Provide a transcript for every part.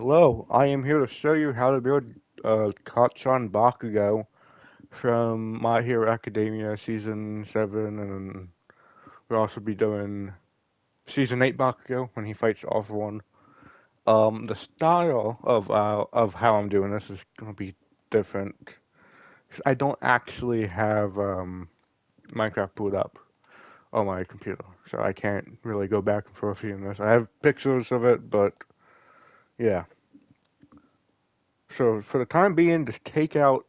Hello, I am here to show you how to build Kachan Bakugo from My Hero Academia Season 7, and we'll also be doing Season 8 Bakugo when he fights All For One. The style of how I'm doing this is going to be different. I don't actually have Minecraft boot up on my computer, so I can't really go back and forth in this. I have pictures of it, but yeah. So for the time being, just take out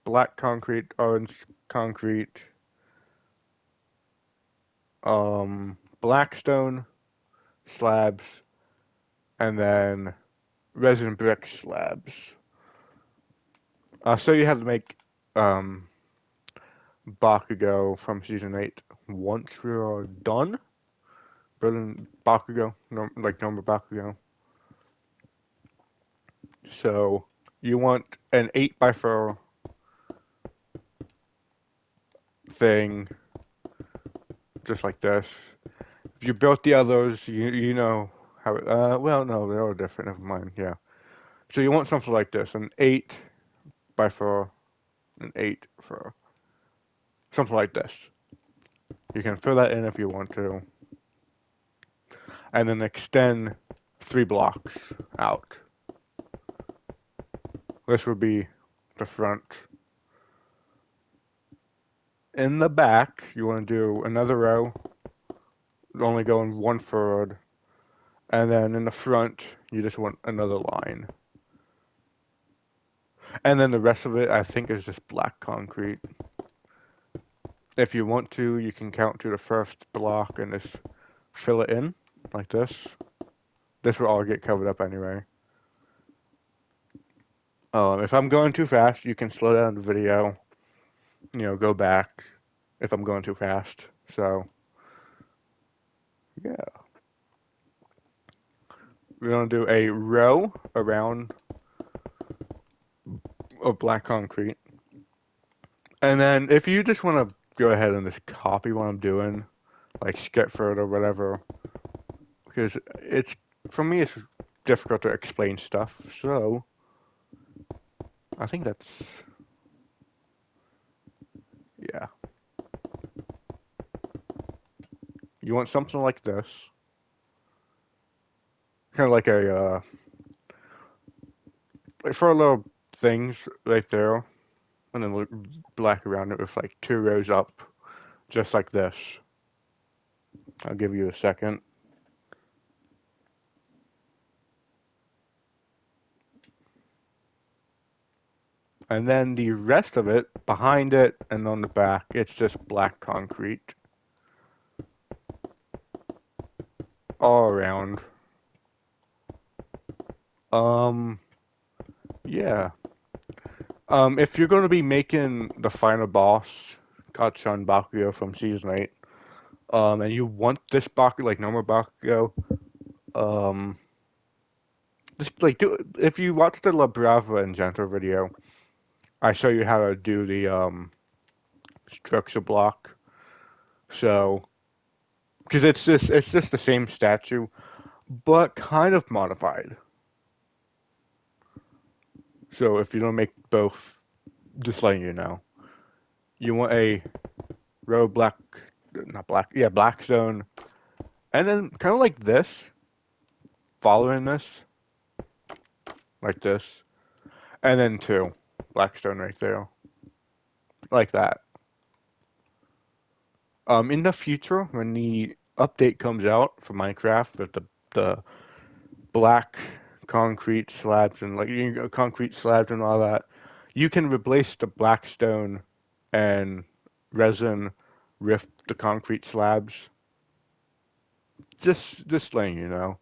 black concrete, orange concrete, blackstone slabs, and then resin brick slabs. I'll show you how to make um, Bakugo from Season 8 once we're done building Bakugo, like normal Bakugo. So you want an 8x4 thing, just like this. If you built the others, you know how. Well, no, they're all different. Never mind. Yeah. So you want something like this, an 8x4, an 8 for something like this. You can fill that in if you want to, and then extend 3 blocks out. This would be the front. In the back, you want to do another row, only going one forward, and then in the front, you just want another line. And then the rest of it, I think, is just black concrete. If you want to, you can count to the first block and just fill it in like this. This will all get covered up anyway. If I'm going too fast, you can slow down the video, go back if I'm going too fast. So, yeah. We're going to do a row around of black concrete. And then if you just want to go ahead and just copy what I'm doing, like Sketford or whatever, because for me, it's difficult to explain stuff. So, I think yeah. You want something like this. Kind of like like for little things right there, and then look black around it with like 2 rows up, just like this. I'll give you a second. And then the rest of it, behind it and on the back, it's just black concrete all around. Um, yeah. If you're going to be making the final boss, Kachan Bakugo from Season 8, and you want this Bakugo, like normal Bakugo, um, just like if you watch the La Brava and Gentle video, I show you how to do the structure block. So, because it's just the same statue, but kind of modified. So if you don't make both, just letting you know, you want a row black, not black, yeah, blackstone, and then kind of like this, following this, like this, and then 2 blackstone right there, like that. In the future, when the update comes out for Minecraft with the black concrete slabs and concrete slabs and all that, you can replace the blackstone and resin with the concrete slabs. Just letting you know.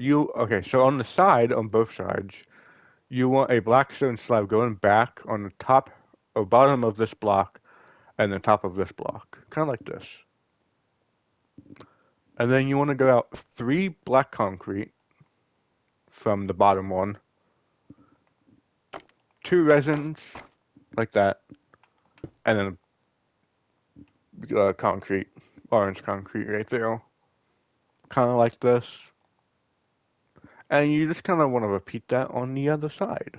Okay, so on the side, on both sides, you want a blackstone slab going back on the top or bottom of this block and the top of this block, kind of like this. And then you want to go out 3 black concrete from the bottom one, 2 resins, like that, and then concrete, orange concrete right there, kind of like this. And you just kind of want to repeat that on the other side.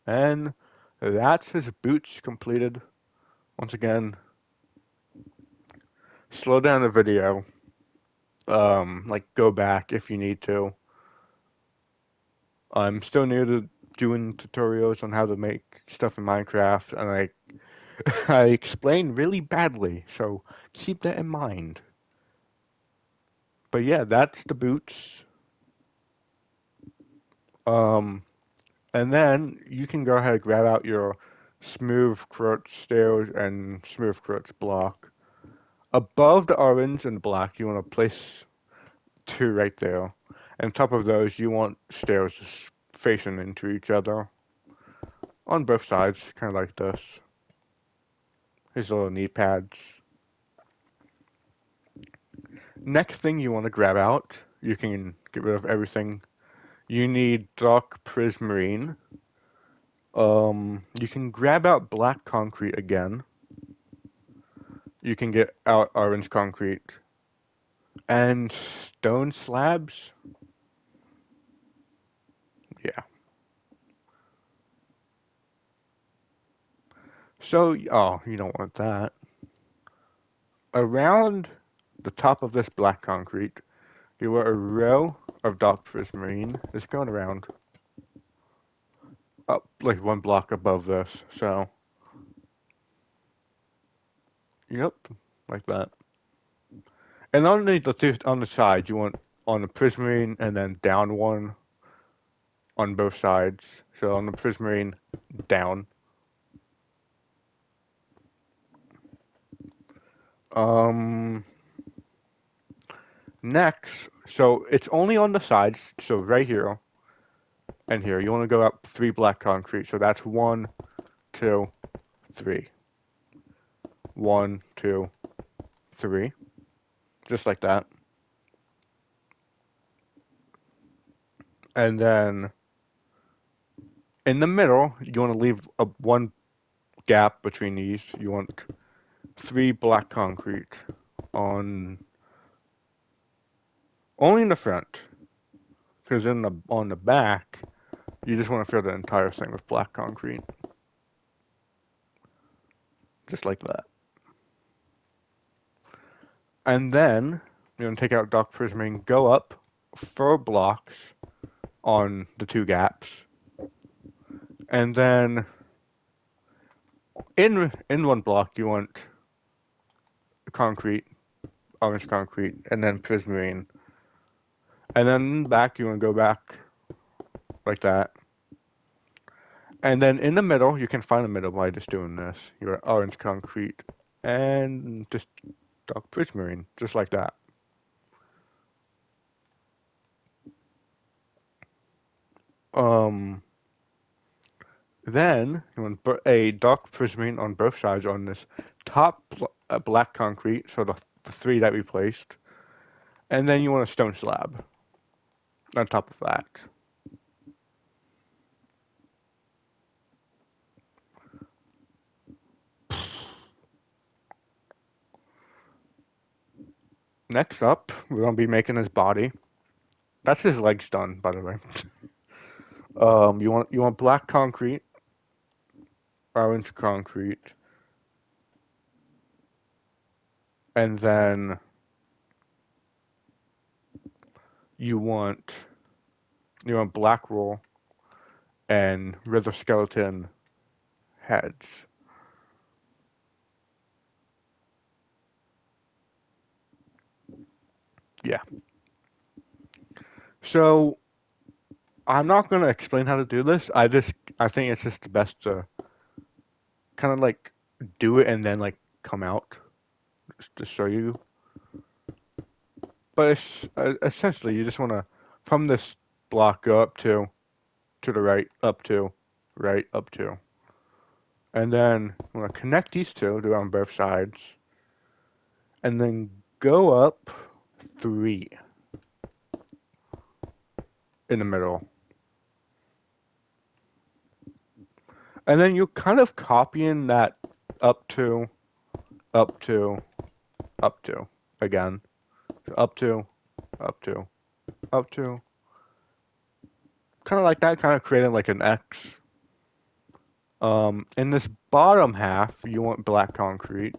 And that's his boots completed. Once again, slow down the video. Like go back if you need to. I'm still new to doing tutorials on how to make stuff in Minecraft, and I explain really badly, so keep that in mind. But yeah, that's the boots. Um, and then you can go ahead and grab out your smooth crutch stairs and smooth crutch block. Above the orange and black, you want to place two right there. And on top of those, you want stairs facing into each other on both sides, kind of like this. Here's little knee pads. Next thing you want to grab out, you can get rid of everything. You need dark prismarine. You can grab out black concrete again. You can get out orange concrete. And stone slabs. Yeah. So, oh, you don't want that. Around the top of this black concrete, you want a row of dark prismarine. It's going around up like one block above this. So, yep, like that. And on the side, you want on the prismarine and then down one on both sides. So on the prismarine, down. Um, Next, so it's only on the sides. So right here and here, you want to go up three black concrete. So that's 1, 2, 3. 1, 2, 3, just like that. And then in the middle, you want to leave one gap between these. You want three black concrete on only in the front, because on the back, you just want to fill the entire thing with black concrete, just like that. And then you're gonna take out dark prismarine, go up 4 blocks on the two gaps, and then in one block you want concrete, orange concrete, and then prismarine. And then back you want to go back like that. And then in the middle, you can find the middle by just doing this. Your orange concrete and just dark prismarine, just like that. Um, Then you want a dark prismarine on both sides on this top black concrete, so the three that we placed, and then you want a stone slab on top of that. Next up, we're gonna be making his body. That's his legs done, by the way. You want black concrete, orange concrete, and then you want you want black wool and river skeleton heads. Yeah. So I'm not gonna explain how to do this. I think it's just the best to kind of like do it and then like come out just to show you. But it's essentially you just want to from this block go up to the right, up to, right, up to, and then you want to connect these two to on both sides, and then go up 3 in the middle, and then you're kind of copying that up to up to, up to, again, up to, up to, up to, kind of like that, kind of creating like an X. In this bottom half, you want black concrete.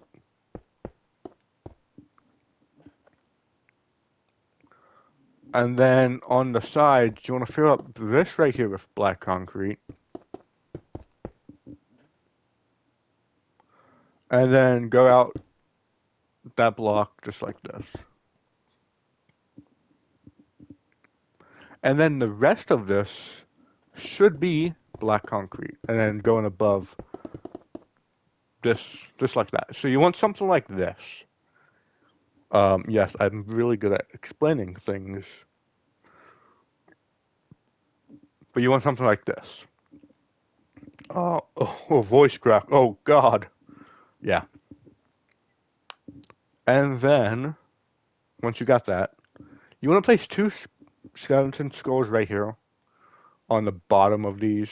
And then on the sides, you want to fill up this right here with black concrete. And then go out that block just like this. And then the rest of this should be black concrete. And then going above this, just like that. So you want something like this. Yes, I'm really good at explaining things. But you want something like this. Oh, voice crack. Oh, God. Yeah. And then, once you got that, you want to place two skeleton skulls right here on the bottom of these.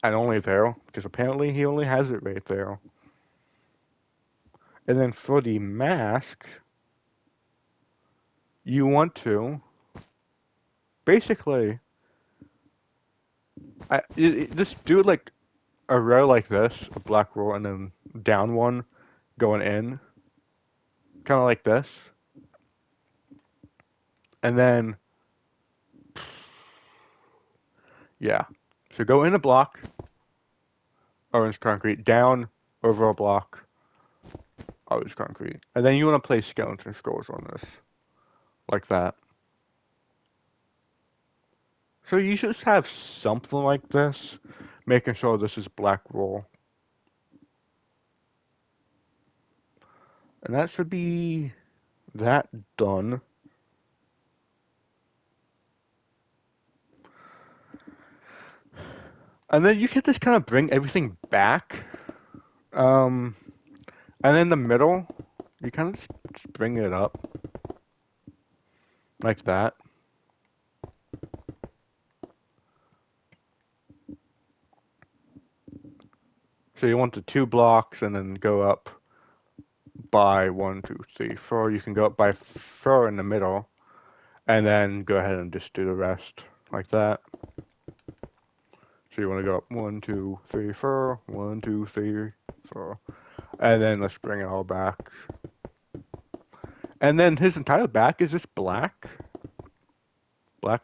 And only there, because apparently he only has it right there. And then for the mask, you want to basically just do it like a row like this, a black row, and then down one going in, kind of like this. And then, yeah. So go in a block, orange concrete, down over a block, orange concrete. And then you want to place skeleton skulls on this, like that. So you should just have something like this, making sure this is black roll. And that should be that done. And then you can just kind of bring everything back. And in the middle, you kind of just bring it up like that. So you want the 2 blocks and then go up by 1, 2, 3, 4. You can go up by 4 in the middle and then go ahead and just do the rest like that. So you want to go up 1, 2, 3, 4, 1, 2, 3, 4. And then let's bring it all back. And then his entire back is just black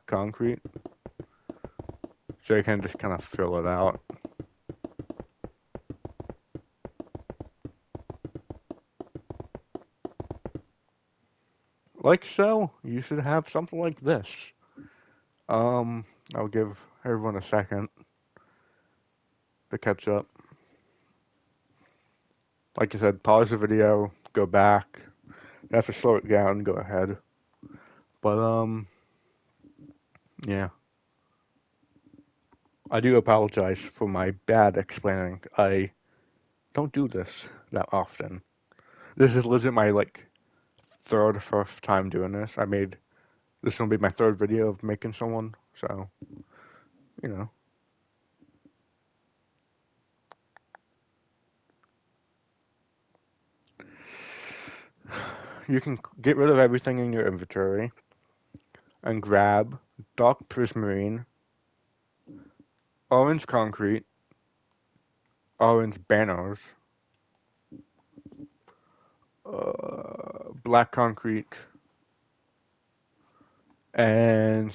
concrete. So you can just kind of fill it out. Like so, you should have something like this. I'll give everyone a second to catch up. Like I said, pause the video, go back. You have to slow it down, go ahead. But, yeah. I do apologize for my bad explaining. I don't do this that often. This is legit my, like, third or fourth time doing this. This will be my third video of making someone, so, you know. You can get rid of everything in your inventory and grab dark prismarine, orange concrete, orange banners, black concrete, and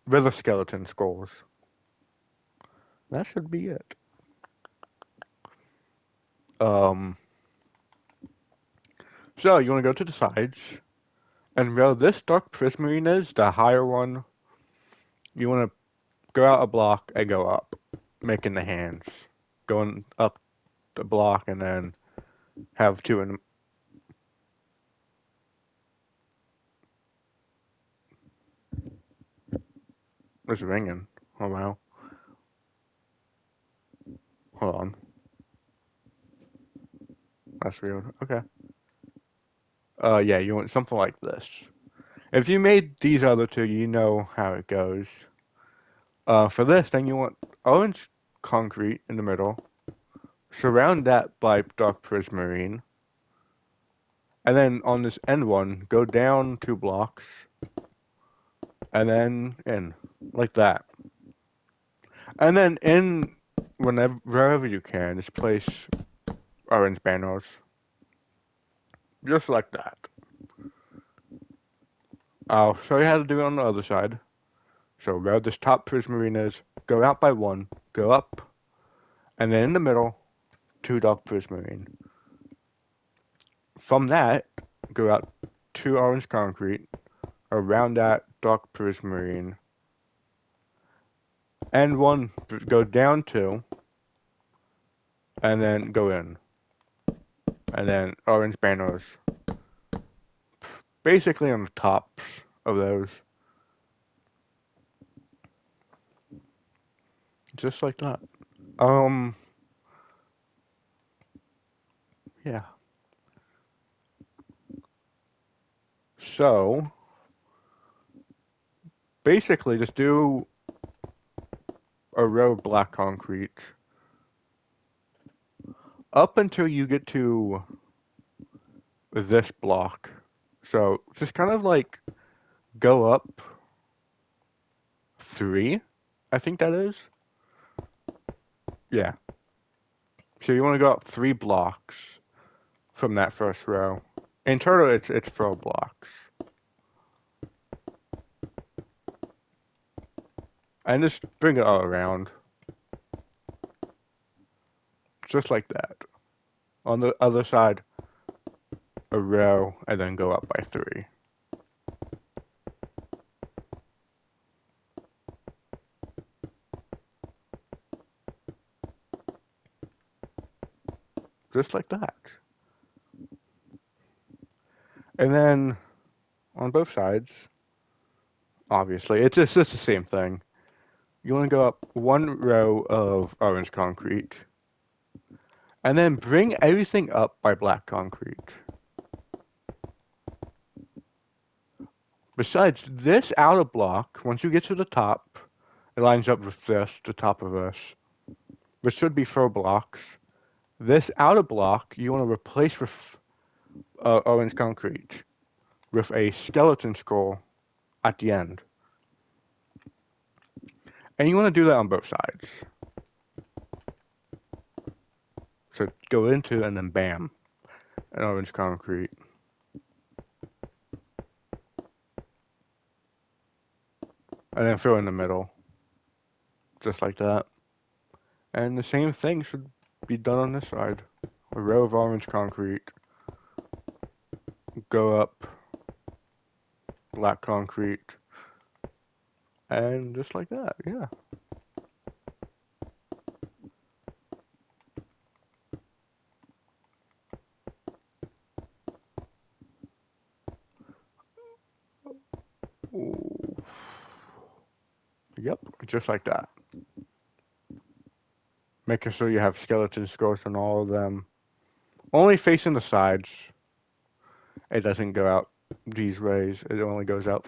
river skeleton skulls. That should be it. Um, so you want to go to the sides, and where this dark prismarine is, the higher one, you want to go out a block and go up, making the hands. Going up the block and then have two in. It's ringing. Oh wow. Hold on. That's weird. Okay. Yeah, you want something like this. If you made these other two, you know how it goes. For this, then you want orange concrete in the middle. Surround that by dark prismarine. And then on this end one, go down 2 blocks, and then in, like that. And then in, wherever you can, just place orange banners, just like that. I'll show you how to do it on the other side. So where this top prismarine is, go out by 1, go up, and then in the middle, 2 dark prismarine. From that, go out 2 orange concrete, around that dark prismarine, and 1, go down 2, and then go in. And then orange banners, basically on the tops of those. Just like that. Yeah. So, basically just do a row of black concrete up until you get to this block. So, just kind of like go up 3, I think that is. Yeah. So you want to go up 3 blocks from that first row. In total, it's 4 blocks. And just bring it all around. Just like that. On the other side, a row, and then go up by 3. Just like that. And then on both sides, obviously, it's just the same thing. You want to go up 1 row of orange concrete, and then bring everything up by black concrete. Besides, this outer block, once you get to the top, it lines up with this, the top of this, which should be 4 blocks. This outer block, you want to replace with orange concrete, with a skeleton skull at the end. And you want to do that on both sides. So go into and then bam, an orange concrete. And then fill in the middle, just like that. And the same thing should be done on this side. A row of orange concrete, go up black concrete, and just like that, yeah. Ooh. Yep, just like that. Making sure you have skeleton skulls on all of them. Only facing the sides. It doesn't go out these ways. It only goes out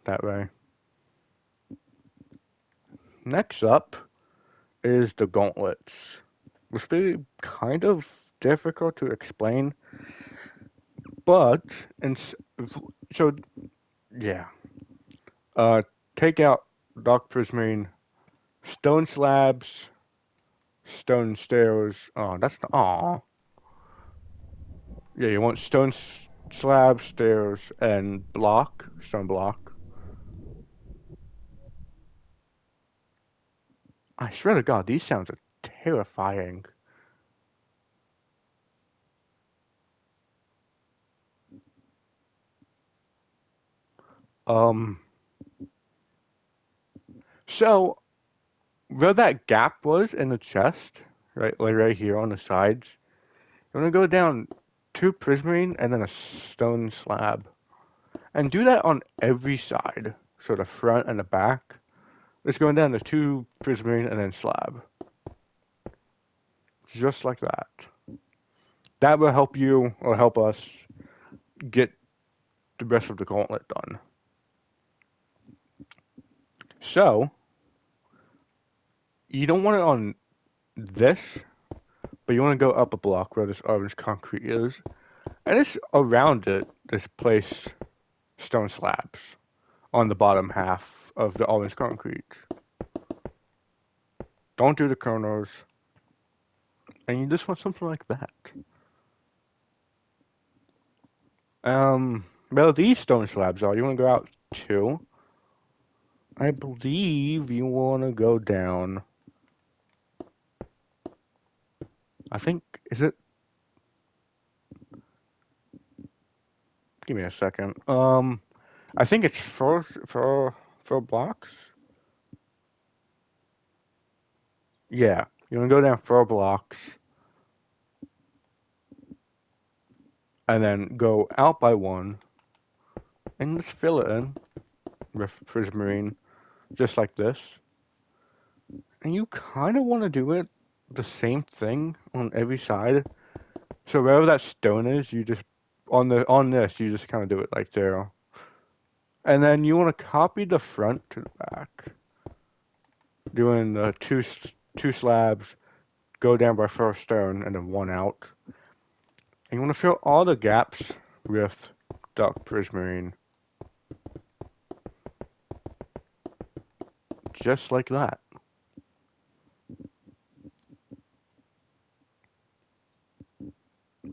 that way. Next up is the gauntlets, which be kind of difficult to explain, but so yeah. Take out dark prismarine, stone slabs, stone stairs. Oh, that's the yeah. You want stone slabs, stairs, and stone block. I swear to God, these sounds are terrifying. Um, so where that gap was in the chest, right, like right here on the sides, you want to go down 2 prismarine and then a stone slab, and do that on every side, so the front and the back. It's going down to 2 prismarine and then slab, just like that. That will help you or help us get the rest of the gauntlet done. So you don't want it on this, but you want to go up a block where this orange concrete is, and it's around it. This place stone slabs on the bottom half of the orange concrete. Don't do the corners, and you just want something like that. Well, these stone slabs are. You want to go out two. I believe you want to go down. I think, is it? Give me a second. I think it's four blocks. Yeah, you want to go down 4 blocks, and then go out by one, and just fill it in with prismarine, just like this. And you kind of want to do it the same thing on every side. So wherever that stone is, you just on this, you just kind of do it like there. And then you want to copy the front to the back, doing the two slabs, go down by 4 stone, and then one out. And you want to fill all the gaps with dark prismarine, just like that.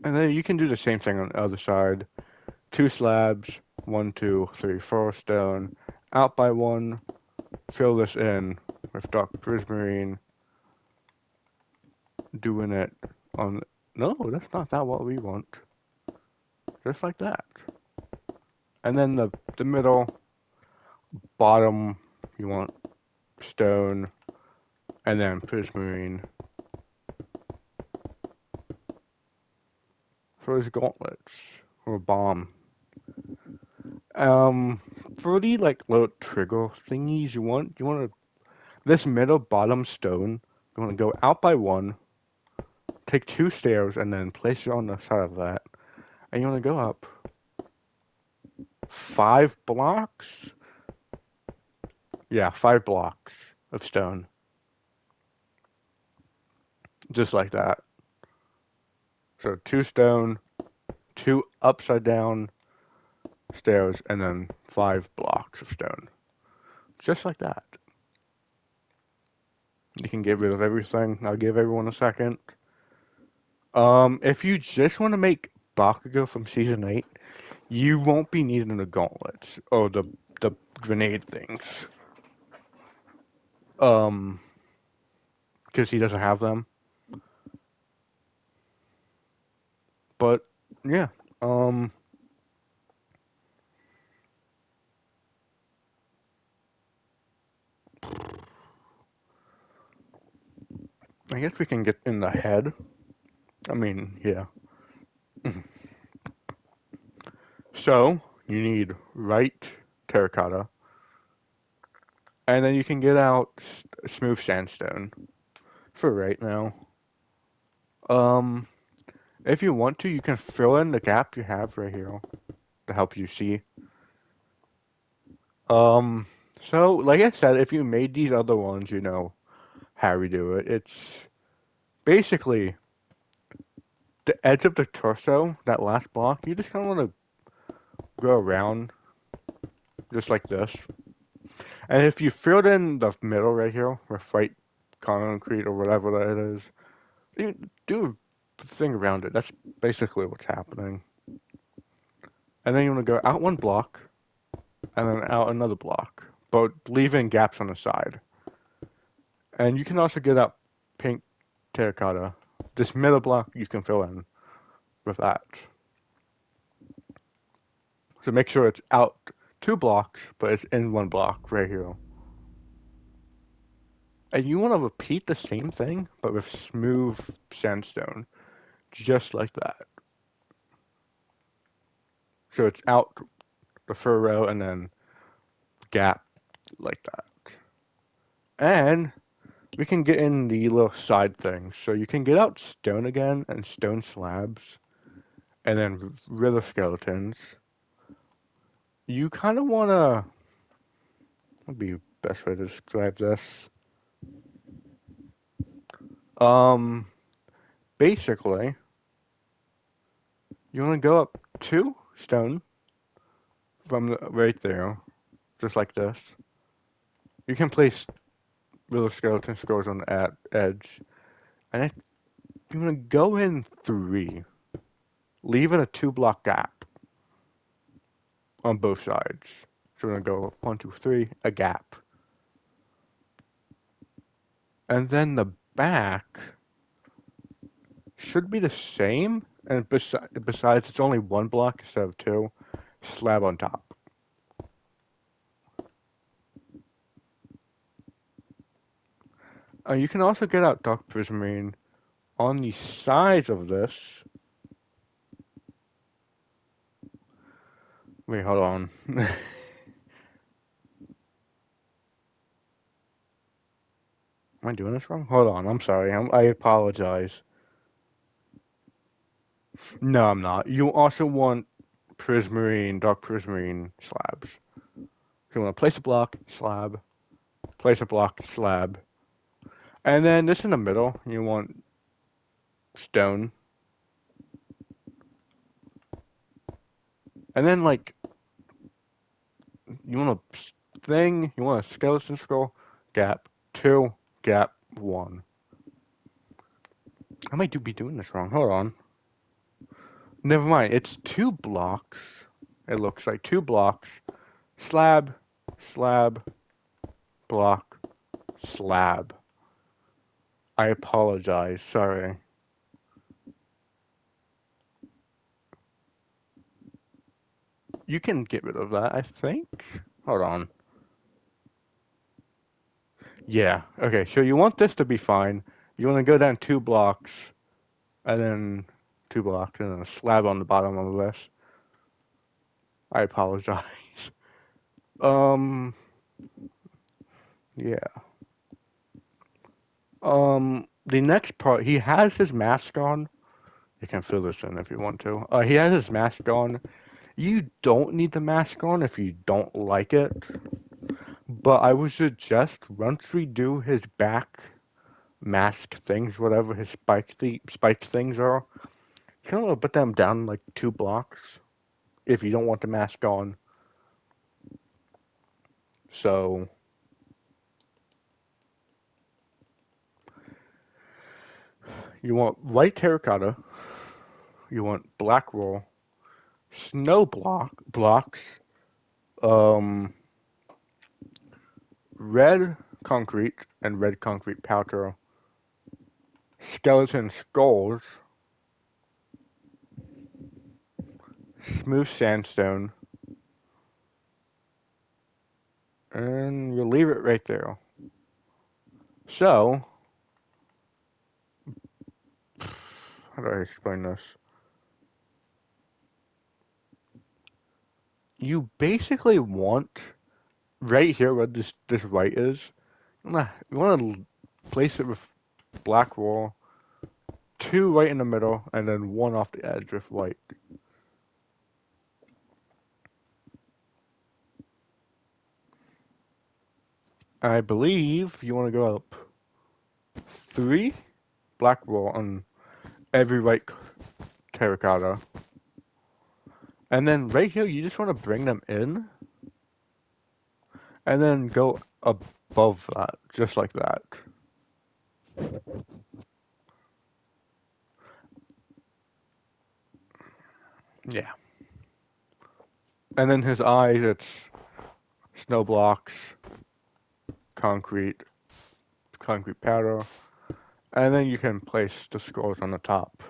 And then you can do the same thing on the other side. 2 slabs, 1, 2, 3, 4 stone, out by one, fill this in with dark prismarine, doing it on, no, that's not that what we want, just like that. And then the middle, bottom, you want stone, and then prismarine for his gauntlets, or bomb. Um, for the like little trigger thingies you want to, this middle bottom stone, you want to go out by one, take 2 stairs, and then place it on the side of that. And you want to go up 5 blocks? Yeah, 5 blocks of stone. Just like that. So 2 stone, 2 upside down stairs, and then 5 blocks of stone. Just like that. You can get rid of everything. I'll give everyone a second. If you just want to make Bakugo from Season 8, you won't be needing the gauntlets or the grenade things. Because he doesn't have them. But yeah, I guess we can get in the head. I mean, yeah. So you need right terracotta, and then you can get out smooth sandstone for right now. Um, if you want to, you can fill in the gap you have right here to help you see. Um, so like I said, if you made these other ones, you know how we do it. It's basically the edge of the torso, that last block. You just kind of want to go around just like this. And if you filled in the middle right here with white concrete or whatever that is, you do the thing around it. That's basically what's happening. And then you want to go out 1 block and then out another block, but leaving gaps on the side. And you can also get out pink terracotta. This middle block you can fill in with that. So make sure it's out 2 blocks, but it's in 1 block right here. And you want to repeat the same thing, but with smooth sandstone, just like that. So it's out the furrow and then gap like that. And we can get in the little side things. So you can get out stone again and stone slabs, and then river skeletons. You kind of want to, what would be the best way to describe this? Um, basically, you want to go up 2 stone from right there, just like this. You can place little skeleton scrolls on the edge, and then you want to go in 3, leaving a 2 block gap on both sides. So we're gonna go 1, 2, 3, a gap, and then the back should be the same. And besides, it's only 1 block instead of 2. Slab on top. You can also get out dark prismarine on the sides of this. Wait, hold on. Am I doing this wrong? Hold on, I'm sorry. I apologize. No, I'm not. You also want prismarine, dark prismarine slabs. So you want to place a block, slab, place a block, slab. And then this in the middle, you want stone. And then, like, you want you want a skeleton scroll, gap 2, gap 1. I might be doing this wrong. Hold on. Never mind. It's 2 blocks. It looks like 2 blocks. Slab, slab, block, slab. I apologize. Sorry. You can get rid of that, I think. Hold on. Yeah. Okay. So you want this to be fine. You want to go down 2 blocks, and then 2 blocks, and then a slab on the bottom of this. I apologize. Um. Yeah. The next part, he has his mask on. You can fill this in if you want to. He has his mask on. You don't need the mask on if you don't like it. But I would suggest once we do his back mask things, whatever his spike things are, you can put them down like 2 blocks if you don't want the mask on. So you want white terracotta, you want black wool, snow blocks, um, red concrete and red concrete powder, skeleton skulls, smooth sandstone, and you leave it right there. So, how do I explain this? You basically want right here where this white is. You want to place it with black wool, 2 right in the middle, and then 1 off the edge with white. I believe you want to go up 3 black wool on every white terracotta. And then right here, you just want to bring them in. And then go above that, just like that. Yeah. And then his eyes, it's snow blocks, concrete, concrete powder. And then you can place the scrolls on the top.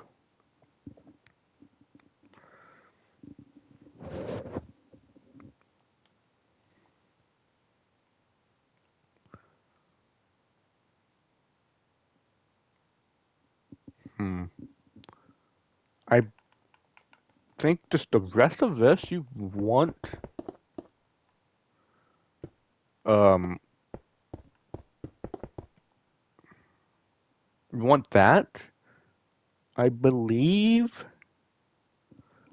I think just the rest of this you um that. I believe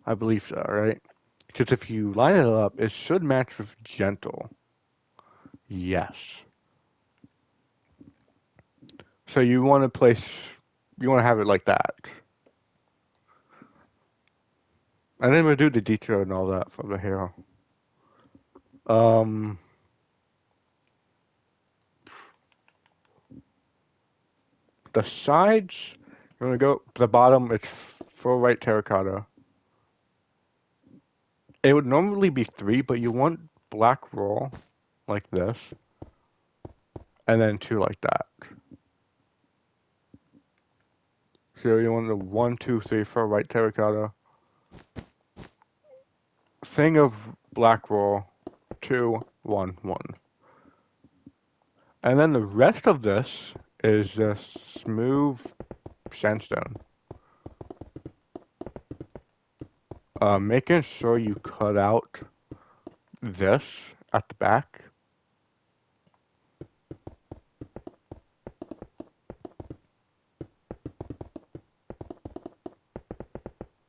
so, right? Because if you line it up, it should match with gentle. Yes. So you want to place you want to have it like that. And then we'll do the detail and all that for the hair. Um, the sides, you want to go, the bottom, it's full white terracotta. It would normally be 3, but you want black roll like this, and then 2 like that. So you want the 1, 2, 3 for white terracotta. Thing of black roll, 2, 1, 1. And then the rest of this is just smooth sandstone. Making sure you cut out this at the back.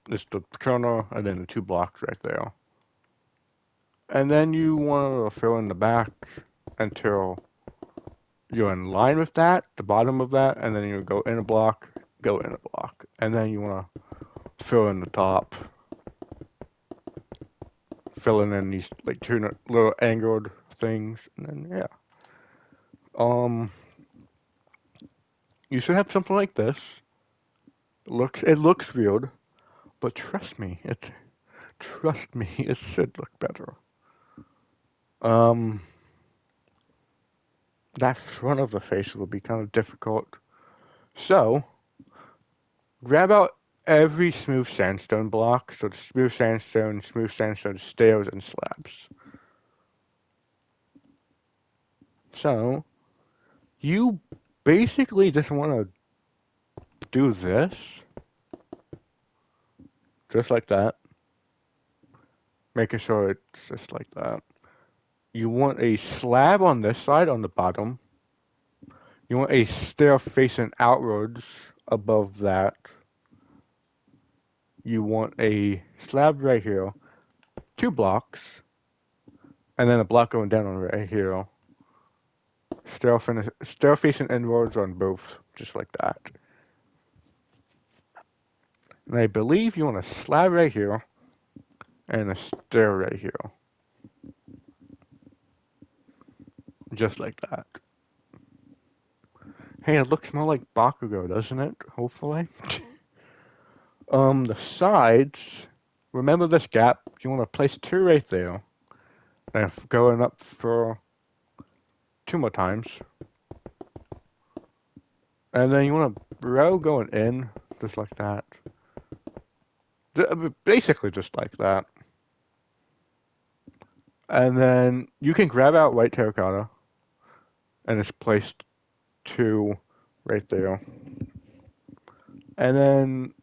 It's the corner and then the 2 blocks right there. And then you want to fill in the back until you're in line with that, the bottom of that, and then you go in a block, go in a block. And then you want to fill in the top, filling in these like 2 little angled things, and then yeah. You should have something like this. It looks weird, but trust me, it should look better. Um, that front of the face will be kind of difficult. So, grab out every smooth sandstone block. So the smooth sandstone stairs and slabs. So, you basically just want to do this, just like that. Making sure it's just like that. You want a slab on this side on the bottom. You want a stair facing outwards above that. You want a slab right here, 2 blocks, and then a block going down on right here. Stair facing inwards on both, just like that. And I believe you want a slab right here and a stair right here, just like that. Hey, it looks more like Bakugo, doesn't it? Hopefully. The sides. Remember this gap? You want to place 2 right there. Then going up for 2 more times. And then you want a row going in, just like that. Basically just like that. And then you can grab out white terracotta, and it's placed 2 right there. And then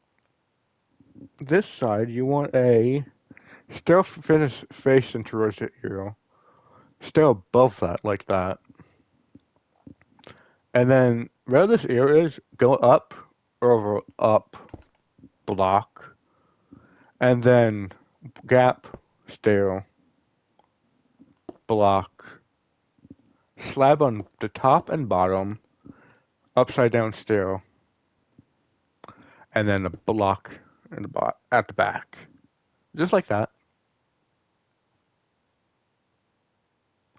this side, you want a still finish facing towards the ear, still above that, like that. And then where this ear is, go up, over, up, block, and then gap, stair, block, slab on the top and bottom, upside down stair, and then a block in at the back. Just like that.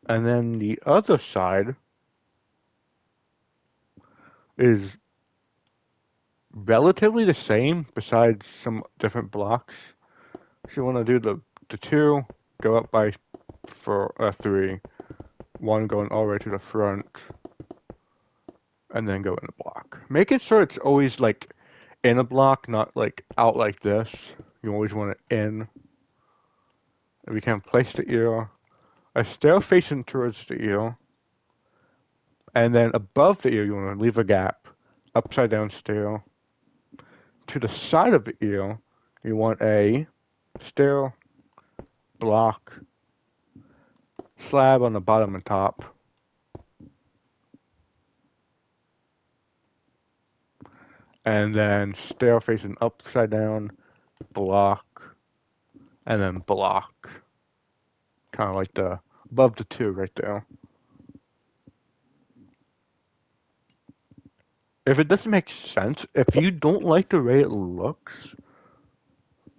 And then the other side is relatively the same, besides some different blocks. If you want to do the 2, go up by for a 3, 1 going all the way to the front, and then go in a block. Making sure it's always like in a block, not like out like this. You always want it in. If you can place the ear, a stair facing towards the ear, and then above the ear you want to leave a gap, upside down stair. To the side of the ear, you want a stair, block, slab on the bottom and top, and then stair facing upside down, block, and then block. Kind of like the above the 2 right there. if it doesn't make sense, if you don't like the way it looks,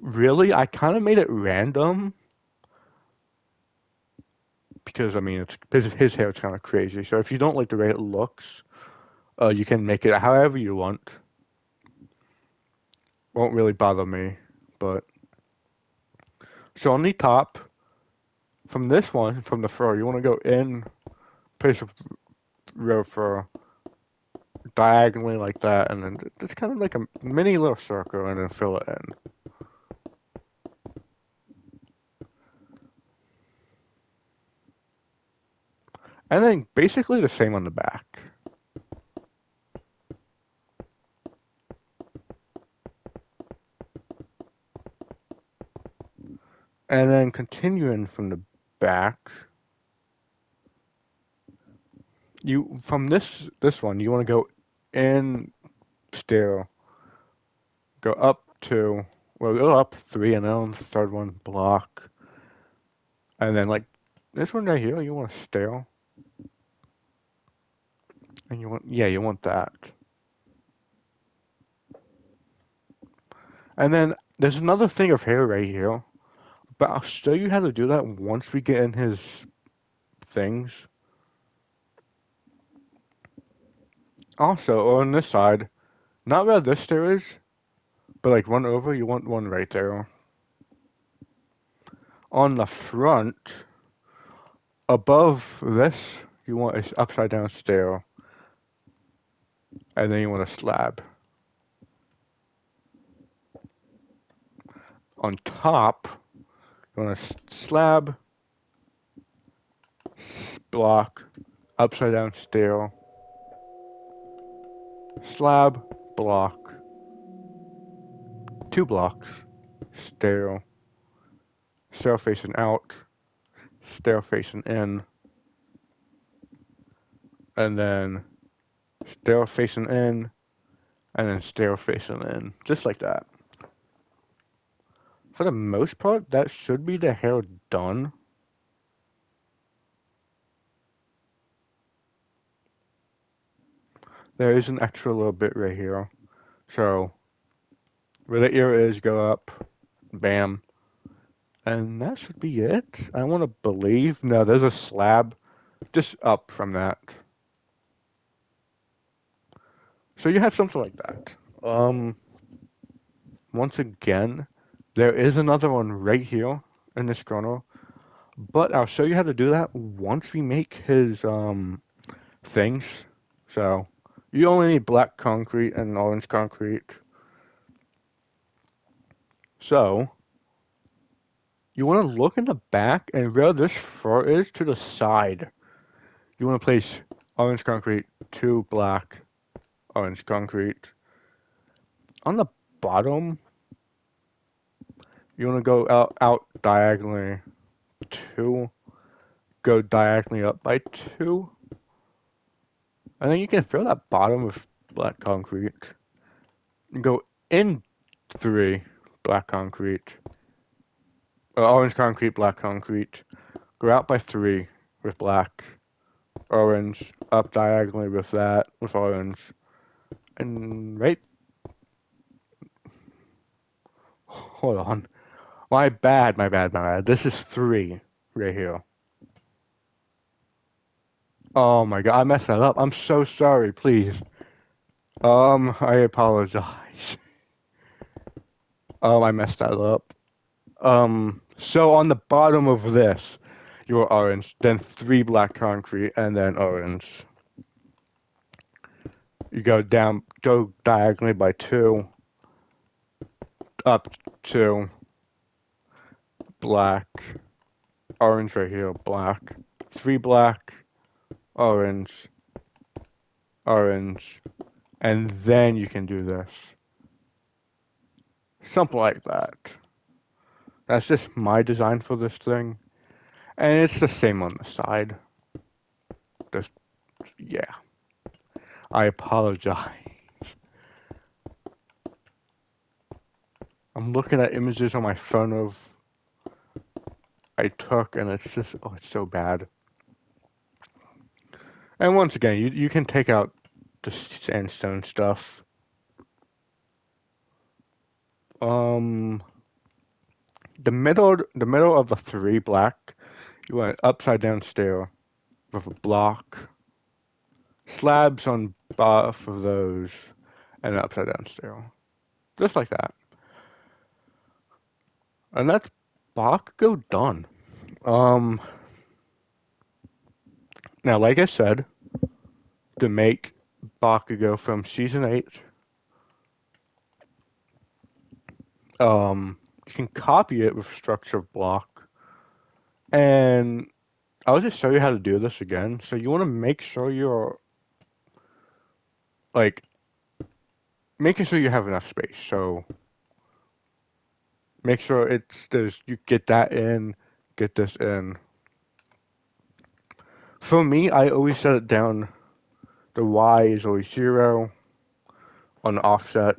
really, I kind of made it random because I mean, it's his hair is kind of crazy. So if you don't like the way it looks, you can make it however you want. Won't really bother me, but so on the top, from this one, from the fur, you want to go in, place of real fur diagonally like that, and then it's kind of like a mini little circle, and then fill it in. And then basically the same on the back. And then continuing from the back, you from this one, you want to go in still, go up two, well, go up three, and then on the third one block, and then like this one right here, you want to stale, and you want that, and then there's another thing of hair right here, but I'll show you how to do that once we get in his things. Also, on this side, not where this stair is, but like run over, you want one right there. On the front, above this, you want an upside down stair, and then you want a slab. On top, you want a slab, block, upside down stair, slab, block, two blocks, stair, stair facing out, stair facing in, and then stair facing in, and then stair facing in, just like that. For the most part, that should be the hair done. There is an extra little bit right here. So, where the ear is, go up, bam. And that should be it. I want to believe. No, there's a slab just up from that. So you have something like that. Once again, there is another one right here in this corner. But I'll show you how to do that once we make his, things. So, you only need black concrete and orange concrete. So, you want to look in the back and where this fur is to the side. You want to place orange concrete, two black, orange concrete. On the bottom, you want to go out diagonally two, go diagonally up by two, and then you can fill that bottom with black concrete. You go in three, black concrete, orange concrete, black concrete. Go out by three with black, orange, up diagonally with that, with orange, and right. Hold on. My bad, my bad, my bad. This is three right here. Oh my god, I messed that up. I'm so sorry, please. I apologize. I messed that up. So on the bottom of this, you're orange, then three black concrete, and then orange. You go diagonally by two, up two, black, orange right here, black, three black, orange, orange, and then you can do this. Something like that. That's just my design for this thing. And it's the same on the side. Just, yeah. I apologize. I'm looking at images on my phone of I took, and it's just, oh, it's so bad. And once again, you can take out the sandstone stuff. Um, the middle of the three black, you want an upside down stair with a block, slabs on both of those, and an upside down stair, just like that. And that's Bakugo done. Um, Now, like I said, to make Bakugo from season 8, you can copy it with structure block. And I'll just show you how to do this again. So you want to make sure you're like making sure you have enough space. So make sure you get that in, get this in. For me, I always set it down. The Y is always 0 on the offset.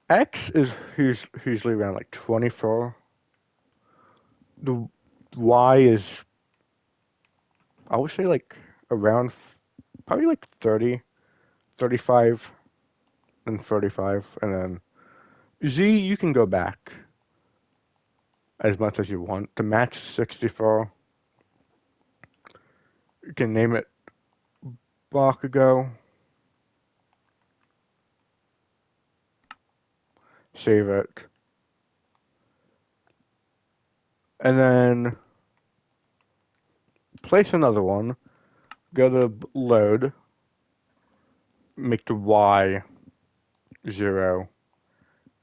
X is usually around like 24. The Y is, I would say, like around probably like 30, 35, and 35. And then Z, you can go back as much as you want. To match 64, you can name it Bakugo, save it, and then place another one, go to load, make the Y 0,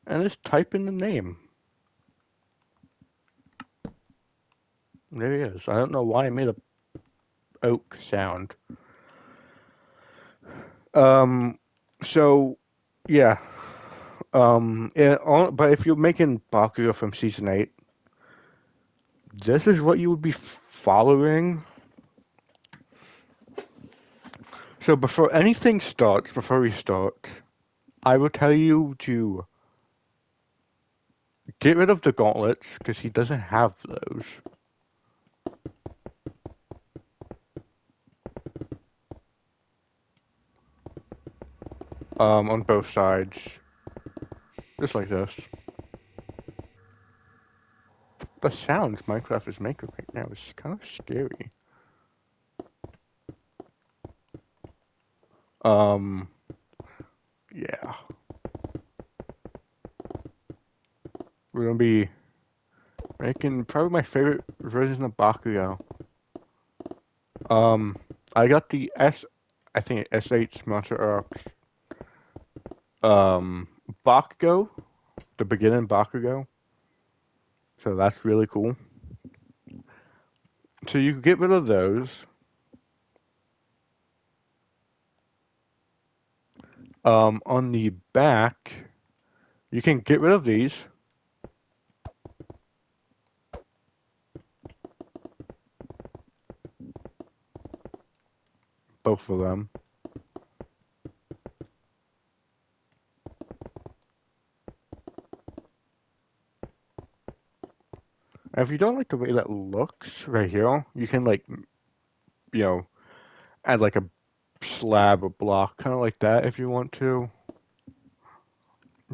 and just type in the name. There he is. I don't know why I made a oak sound. Um, so, yeah. But if you're making Bakugo from season 8, this is what you would be following. So before anything starts, before we start, I will tell you to get rid of the gauntlets, because he doesn't have those. On both sides. Just like this. The sounds Minecraft is making right now is kind of scary. Um, yeah. We're gonna be making probably my favorite version of Bakugo. I got the I think S8 Monster Arcs. Bakugo, the beginning Bakugo. So that's really cool. So you can get rid of those. On the back, you can get rid of these. Both of them. And if you don't like the way that looks right here, you can like, add like a slab or block, kind of like that if you want to.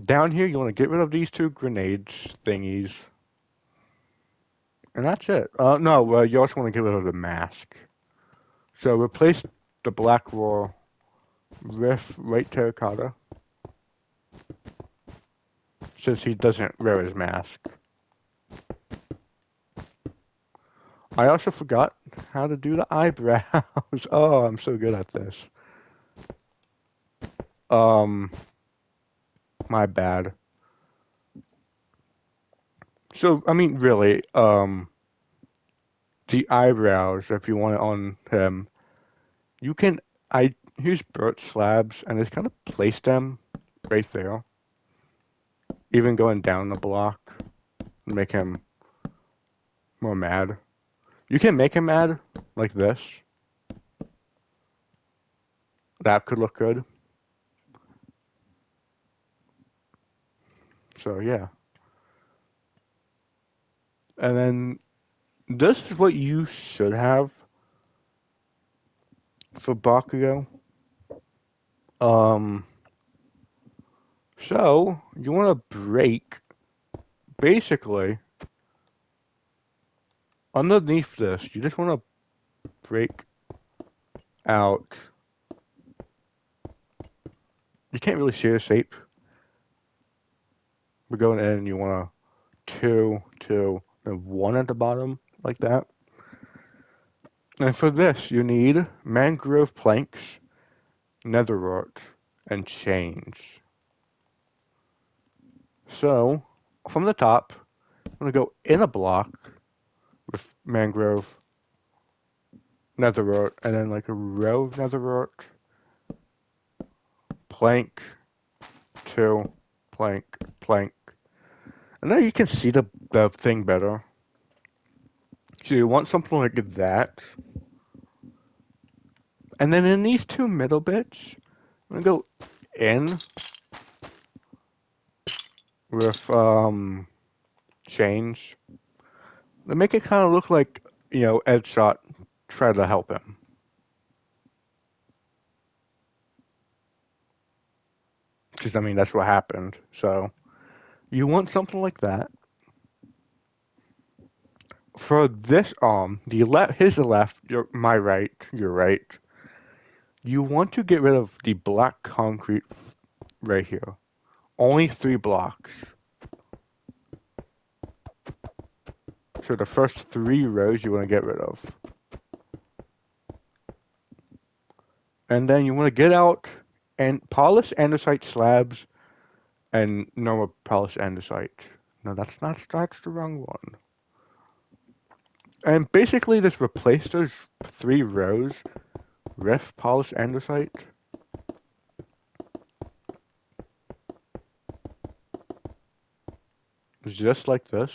Down here, you want to get rid of these two grenades thingies. And that's it. No, you also want to get rid of the mask. So replace the black raw with white terracotta, since he doesn't wear his mask. I also forgot how to do the eyebrows. Oh, I'm so good at this. My bad. So, I mean, really, the eyebrows, if you want it on him, you can, I use birch slabs and just kind of place them right there. Even going down the block, make him more mad. You can make him mad like this. That could look good. So, yeah. And then this is what you should have for Bakugo. Um, so you want to break basically underneath this. You just want to break out. You can't really see the shape. We're going in. You want to two, two, then one at the bottom like that. And for this, you need mangrove planks, netherite, and chains. So from the top, I'm gonna go in a block with mangrove, netherite, and then like a row of netherite, plank, two, plank, plank. And now you can see the thing better. So you want something like that. And then in these two middle bits, I'm gonna go in with chains. To make it kind of look like, Ed Shot tried to help him. Because, I mean, that's what happened. So, you want something like that. For this arm, his left, my right, your right, you want to get rid of the black concrete right here. Only 3 blocks. So the first 3 rows you want to get rid of. And then you want to get out and polish andesite slabs and normal polished andesite. No, that's the wrong one. And basically just replace those 3 rows with polished andesite. Just like this.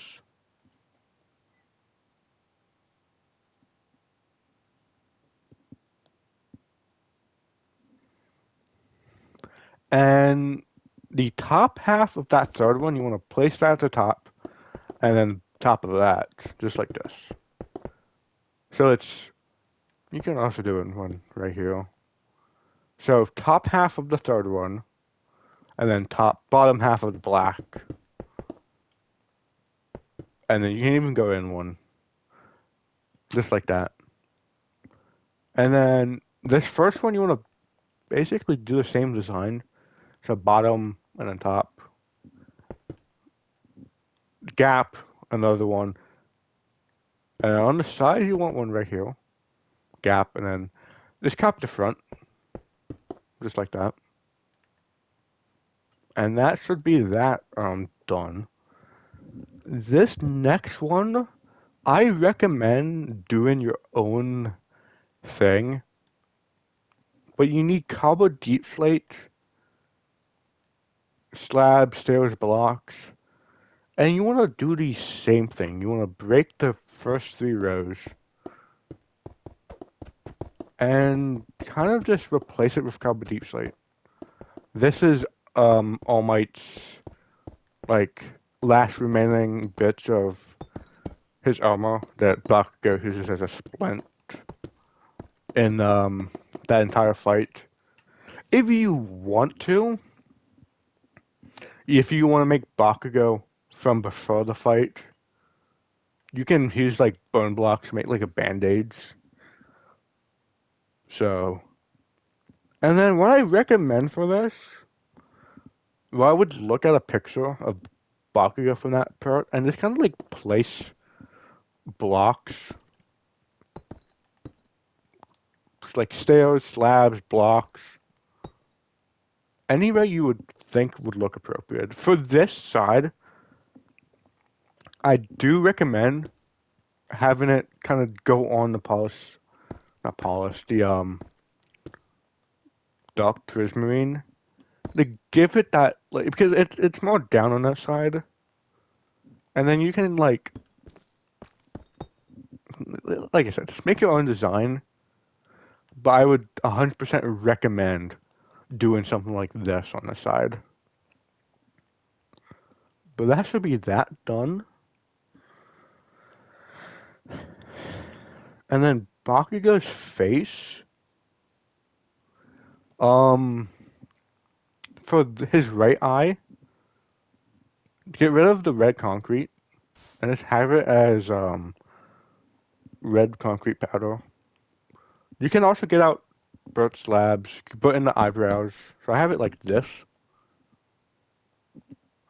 And the top half of that third one, you want to place that at the top, and then top of that, just like this. So you can also do it in one right here. So top half of the third one, and then bottom half of the black. And then you can even go in one, just like that. And then this first one, you want to basically do the same design. So bottom and then top. Gap, another one. And on the side, you want one right here. Gap, and then just cap the front, just like that. And that should be that done. This next one, I recommend doing your own thing, but you need cobble deep slate, slab, stairs, blocks, and you want to do the same thing. You want to break the first 3 rows and kind of just replace it with cobble deep slate. This is All Might's like last remaining bits of his armor that Bakugo uses as a splint in that entire fight. If you want to, if you want to make Bakugo from before the fight, you can use like bone blocks to make like a band-aids. So, and then what I recommend for this, well, I would look at a picture of Bakugo from that part and just kind of like place blocks, like stairs, slabs, blocks, anywhere you would think would look appropriate. For this side, I do recommend having it kind of go on the not polish, the dark prismarine. To give it that, like, because it's more down on that side, and then you can like I said, just make your own design. But I would 100% recommend doing something like this on the side. But that should be that done. And then Bakugo's face. Um, for his right eye, get rid of the red concrete and just have it as red concrete powder. You can also get out birch slabs, put in the eyebrows. So I have it like this.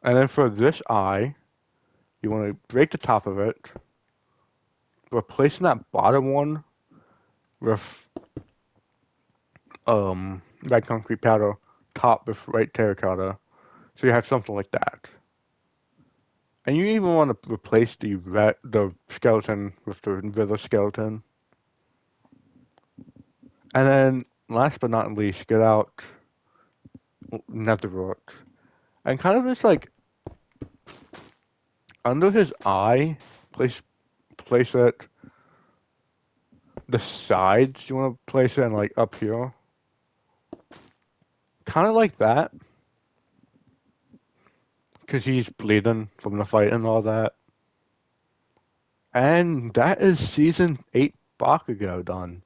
And then for this eye, you want to break the top of it, replacing that bottom one with red concrete powder, top with white terracotta. So you have something like that. And you even want to replace the skeleton with the wither skeleton. And then, last but not least, get out netherite. And kind of just like under his eye, place it. The sides you want to place it, and like up here, kind of like that, because he's bleeding from the fight and all that. And that is season 8 Bakugo done.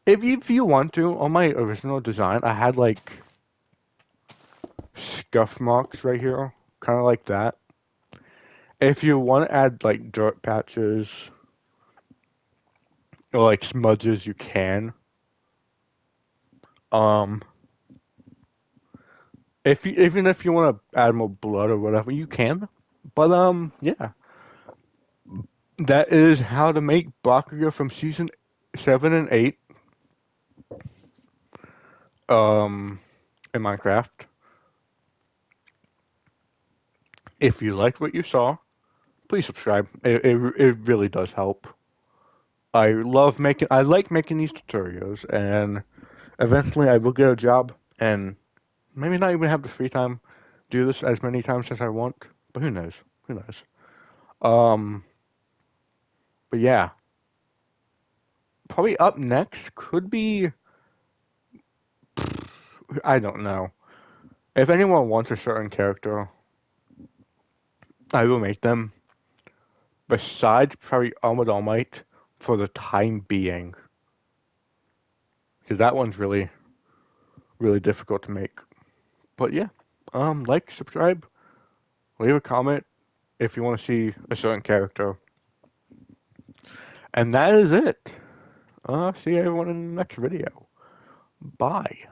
If you want to, on my original design, I had like scuff marks right here, kind of like that. If you want to add like dirt patches or like smudges, you can. Um, even if you want to add more blood or whatever, you can. But yeah, that is how to make Bakugo from season 7 and 8 um in Minecraft. If you liked what you saw, please subscribe. It really does help. I like making these tutorials, and eventually I will get a job and maybe not even have the free time to do this as many times as I want, but who knows? Who knows? Um, but yeah, probably up next could be, I don't know. If anyone wants a certain character, I will make them. Besides probably Armored All Might for the time being, because that one's really, really difficult to make. But yeah, like, subscribe, leave a comment if you want to see a certain character, and that is it. See everyone in the next video. Bye.